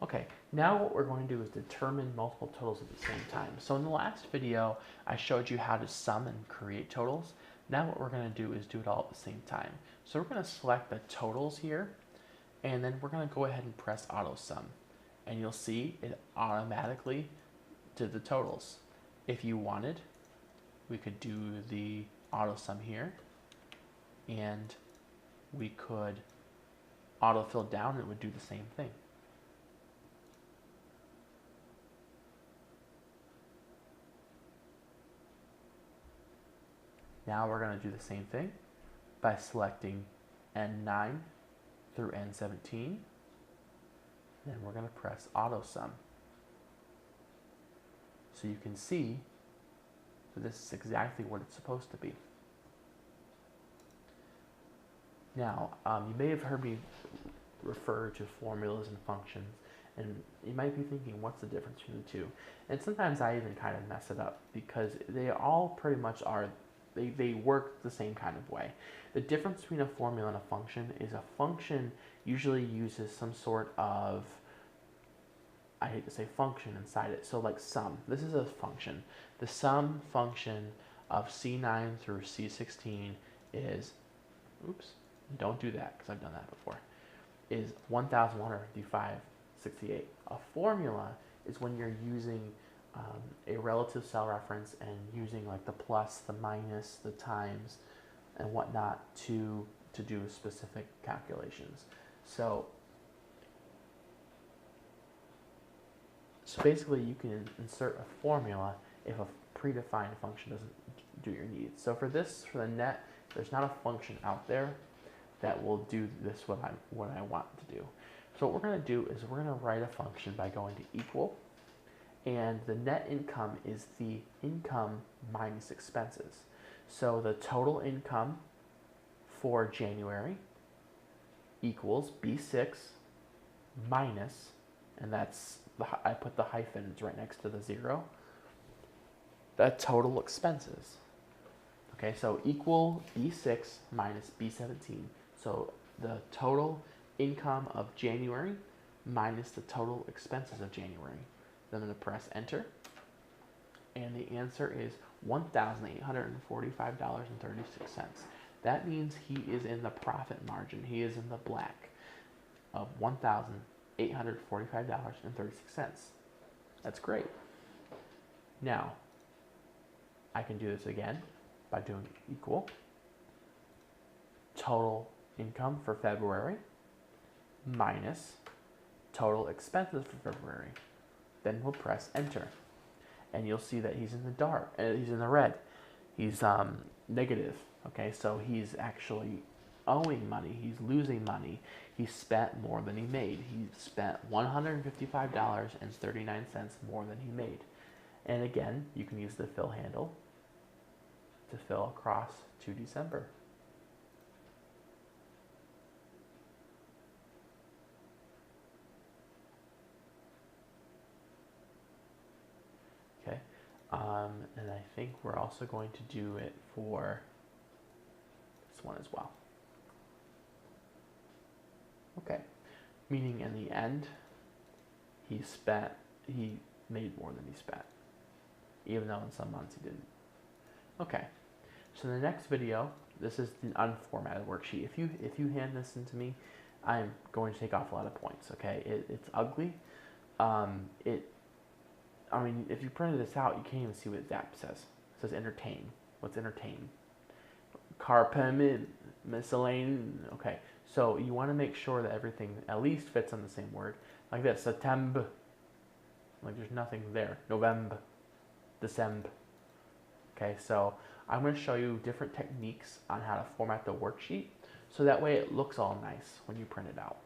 Okay, now what we're going to do is determine multiple totals at the same time. So in the last video, I showed you how to sum and create totals. Now what we're going to do is do it all at the same time. So we're going to select the totals here, and then we're going to go ahead and press auto sum. And you'll see it automatically did the totals. If you wanted, we could do the auto sum here, and we could autofill down and it would do the same thing. Now we're going to do the same thing by selecting N9 through N17. Then we're going to press auto sum. So you can see that this is exactly what it's supposed to be. Now, you may have heard me refer to formulas and functions, and you might be thinking, what's the difference between the two? And sometimes I even kind of mess it up because they all pretty much are, they work the same kind of way. The difference between a formula and a function is a function usually uses some sort of, I hate to say function inside it. So like sum, this is a function. The sum function of C9 through C16 is, oops, don't do that because I've done that before, is 1,155.68. A formula is when you're using a relative cell reference and using like the plus, the minus, the times, and whatnot to do specific calculations. So basically you can insert a formula if a predefined function doesn't do your needs. So for this, for the net, there's not a function out there that will do this what I want to do. So what we're going to do is we're going to write a function by going to equal, and the net income is the income minus expenses. So the total income for January equals B6 minus, and that's, I put the hyphens right next to the 0, the total expenses. Okay, so equal B6 minus B17. So the total income of January minus the total expenses of January. Then I'm going to press enter, and the answer is $1,845.36. That means he is in the profit margin. He is in the black of $1,845.36. That's great. Now, I can do this again by doing equal total income for February minus total expenses for February. Then we'll press enter, and you'll see that he's in the dark, he's in the red. He's negative. Okay, so he's actually owing money. He's losing money. He spent more than he made. He spent $155.39 more than he made. And again, you can use the fill handle to fill across to December. Okay, and I think we're also going to do it for this one as well. Okay, meaning in the end, he made more than he spent, even though in some months he didn't. Okay, so in the next video, this is the unformatted worksheet. If you hand this in to me, I'm going to take off a lot of points. Okay, it's ugly. I mean, if you printed this out, you can't even see what that says. It says entertain. What's entertain? Carpement, miscellaneous. Okay, so you want to make sure that everything at least fits on the same word. Like this, September. Like there's nothing there. November, December. Okay, so I'm going to show you different techniques on how to format the worksheet so that way it looks all nice when you print it out.